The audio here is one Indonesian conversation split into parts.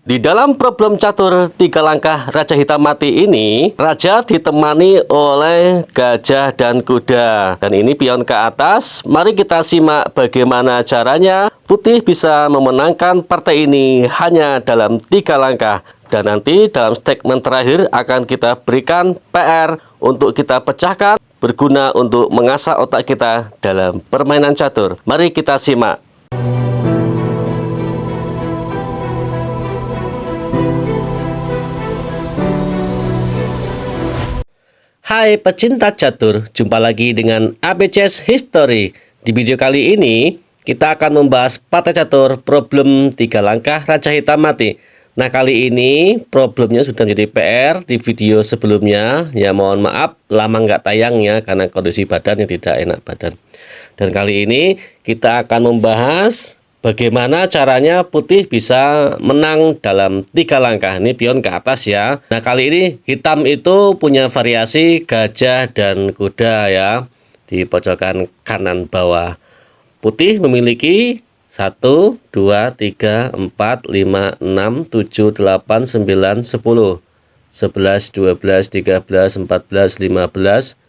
Di dalam problem catur 3 langkah Raja Hitam Mati ini, Raja ditemani oleh gajah dan kuda. Dan ini pion ke atas. Mari kita simak bagaimana caranya putih bisa memenangkan partai ini hanya dalam 3 langkah. Dan nanti dalam statement terakhir akan kita berikan PR untuk kita pecahkan, berguna untuk mengasah otak kita dalam permainan catur. Mari kita simak. Hai pecinta catur, jumpa lagi dengan ABCS History. Di video kali ini, kita akan membahas partai catur problem 3 langkah Raja Hitam Mati. Nah, kali ini problemnya sudah menjadi PR di video sebelumnya. Ya, mohon maaf, lama nggak tayangnya karena kondisi badan yang tidak enak badan. Dan kali ini, kita akan membahas bagaimana caranya putih bisa menang dalam 3 langkah. Ini pion ke atas ya. Nah, kali ini hitam itu punya variasi gajah dan kuda ya. Di pojokan kanan bawah. Putih memiliki 1, 2, 3, 4, 5, 6, 7, 8, 9, 10, 11, 12, 13, 14, 15,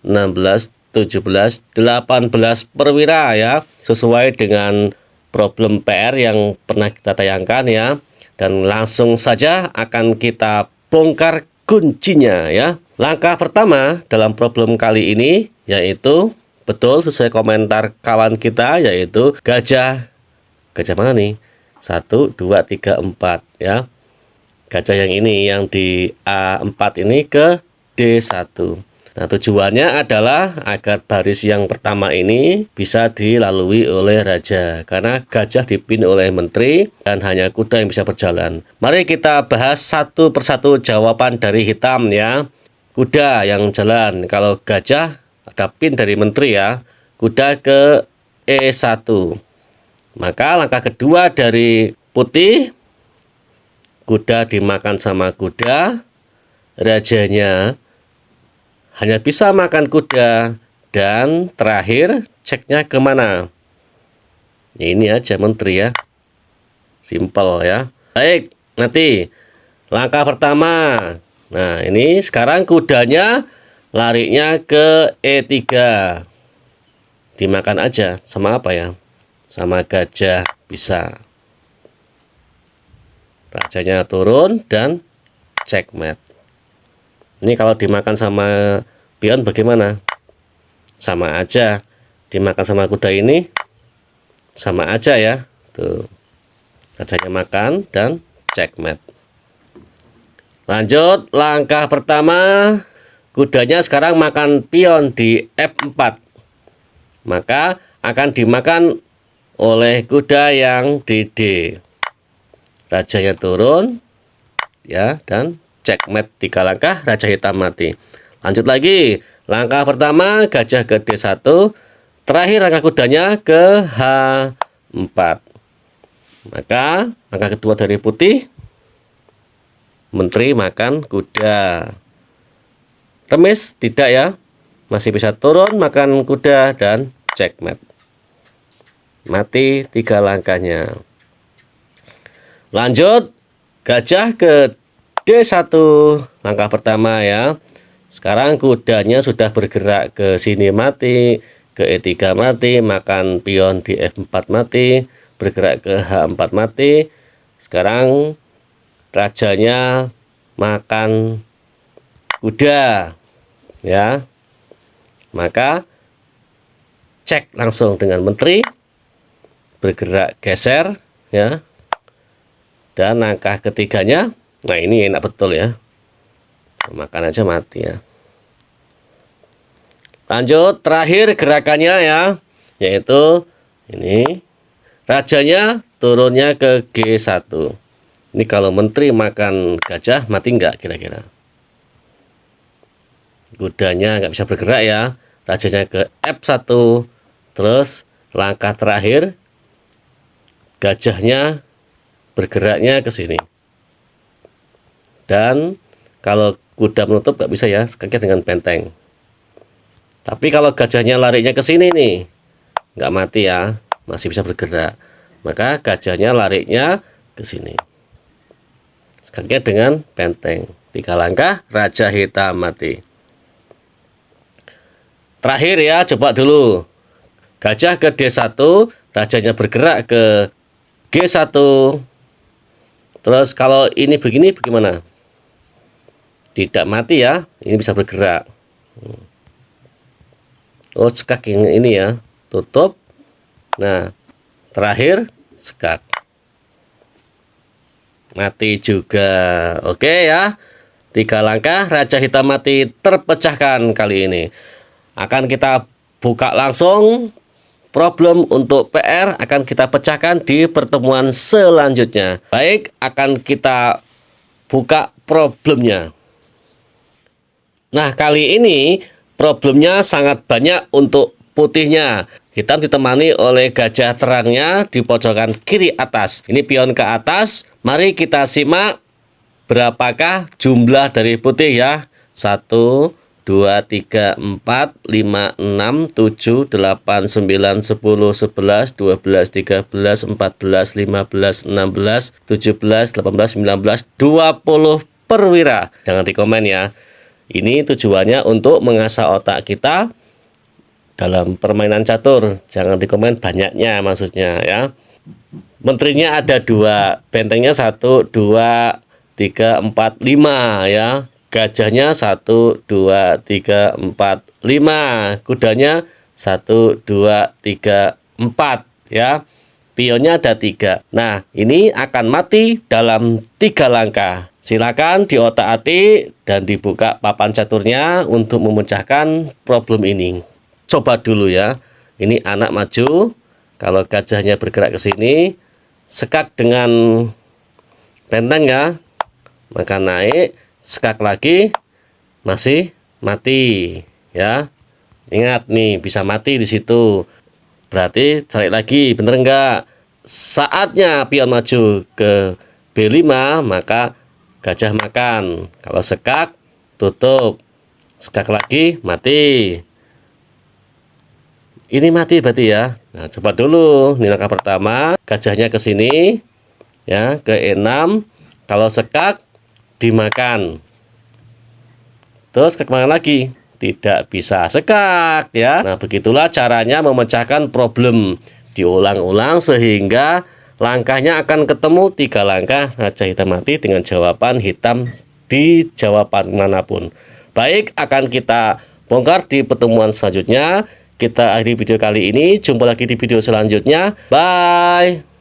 16, 17, 18 perwira ya. Sesuai dengan problem PR yang pernah kita tayangkan ya. Dan langsung saja akan kita bongkar kuncinya ya. Langkah pertama dalam problem kali ini yaitu betul sesuai komentar kawan kita, yaitu gajah. Gajah mana nih? 1, 2, 3, 4 ya. Gajah yang ini, yang di A4 ini ke D1. Nah, tujuannya adalah agar baris yang pertama ini bisa dilalui oleh raja. Karena gajah dipimpin oleh menteri dan hanya kuda yang bisa berjalan. Mari kita bahas satu persatu jawaban dari hitam ya. Kuda yang jalan. Kalau gajah ada pin dari menteri ya. Kuda ke E1. Maka langkah kedua dari putih, kuda dimakan sama kuda. Rajanya hanya bisa makan kuda. Dan terakhir ceknya kemana? Ya, ini aja menteri ya. Simple ya. Baik, nanti langkah pertama. Nah, ini sekarang kudanya larinya ke E3. Dimakan aja. Sama apa ya? Sama gajah bisa. Rajanya turun dan checkmate. Ini kalau dimakan sama pion bagaimana? Sama aja. Dimakan sama kuda ini sama aja ya. Tuh. Gajahnya makan dan checkmate. Lanjut langkah pertama. Kudanya sekarang makan pion di F4. Maka akan dimakan oleh kuda yang di D. Rajanya turun ya, dan checkmate 3 langkah Raja Hitam Mati. Lanjut lagi. Langkah pertama gajah ke D1. Terakhir langkah kudanya ke H4. Maka langkah kedua dari putih, menteri makan kuda. Remis tidak ya. Masih bisa turun makan kuda dan checkmate. Mati 3 langkahnya. Lanjut gajah ke D1. Langkah pertama ya. Sekarang kudanya sudah bergerak ke sini mati, ke E3 mati, makan pion di F4 mati, bergerak ke H4 mati. Sekarang rajanya makan kuda ya. Maka cek langsung dengan menteri, bergerak geser ya. Dan langkah ketiganya, nah ini enak betul ya. Makan aja mati ya. Lanjut terakhir gerakannya ya, yaitu ini rajanya turunnya ke G1. Ini kalau menteri makan gajah mati nggak kira-kira? Kudanya nggak bisa bergerak ya. Rajanya ke F1. Terus langkah terakhir gajahnya bergeraknya ke sini. Dan kalau kuda menutup nggak bisa ya, kaget dengan benteng. Tapi kalau gajahnya larinya ke sini nih, nggak mati ya, masih bisa bergerak. Maka gajahnya larinya ke sini. Sekaknya dengan benteng. 3 langkah raja hitam mati. Terakhir ya, coba dulu. Gajah ke D1, rajanya bergerak ke G1. Terus kalau ini begini bagaimana? Tidak mati ya, ini bisa bergerak. Oh, sekak yang ini ya, tutup. Nah, terakhir sekak. Mati juga. Oke ya. 3 langkah raja hitam mati terpecahkan kali ini. Akan kita buka langsung. Problem untuk PR akan kita pecahkan di pertemuan selanjutnya. Baik, akan kita buka problemnya. Nah, kali ini problemnya sangat banyak untuk putihnya. Hitam ditemani oleh gajah terangnya di pojokan kiri atas. Ini pion ke atas. Mari kita simak berapakah jumlah dari putih ya. 1, 2, 3, 4, 5, 6, 7, 8, 9, 10, 11, 12, 13, 14, 15, 16, 17, 18, 19, 20 perwira. Jangan dikomen ya. Ini tujuannya untuk mengasah otak kita dalam permainan catur. Jangan dikomen banyaknya maksudnya ya. Menterinya ada 2, bentengnya 1, 2, 3, 4, 5 ya. Gajahnya 1, 2, 3, 4, 5. Kudanya 1, 2, 3, 4 ya. Pionnya ada 3. Nah, ini akan mati dalam 3 langkah. Silakan diotak-atik dan dibuka papan caturnya untuk memecahkan problem ini. Coba dulu ya. Ini anak maju. Kalau gajahnya bergerak ke sini, sekak dengan benteng ya. Maka naik, sekak lagi, masih mati ya. Ingat nih, bisa mati di situ. Berarti cari lagi, bener enggak? Saatnya pion maju ke B5, maka gajah makan. Kalau sekak, tutup. Sekak lagi, mati. Ini mati berarti ya. Nah, coba dulu. Ini langkah pertama. Gajahnya ke sini. Ya, ke E6. Kalau sekak, dimakan. Terus ke kemana lagi? Tidak bisa sekak ya. Nah, begitulah caranya memecahkan problem. Diulang-ulang sehingga langkahnya akan ketemu 3 langkah raja hitam mati dengan jawaban hitam di jawaban manapun. Baik, akan kita bongkar di pertemuan selanjutnya. Kita akhiri video kali ini. Jumpa lagi di video selanjutnya. Bye.